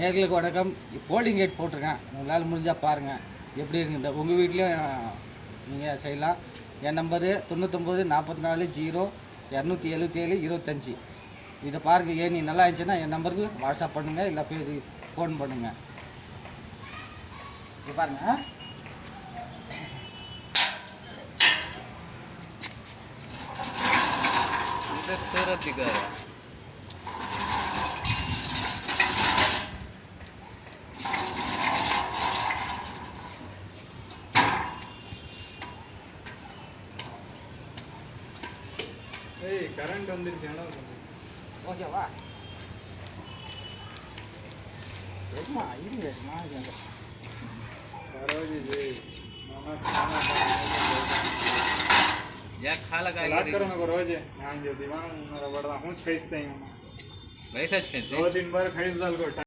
நேர்களுக்கு வணக்கம். Folding gate போட்டிருக்கேன், உங்களால் முடிஞ்சால் பாருங்கள் எப்படி இருக்குன்ற. உங்கள் வீட்லேயும் நீங்கள் செய்யலாம். என் நம்பரு 99 44 0 277 25. இதை பாருங்கள். ஏன் நீ நல்லா இருந்துச்சுன்னா என் நம்பருக்கு வாட்ஸ்அப் பண்ணுங்கள், இல்லை ஃபோன் பண்ணுங்கள். இது பாருங்கள். सूरत दिखा रहा கரண்ட் வந்துருச்சு. ஓகேவா? எதுமா இருங்கம்மா, या खाला का बात करो ना रोज यहाँ जो दीवाना मेरा बड़ा हूँ खींचते हैं वैसा 2 दिन बार खींच डाल को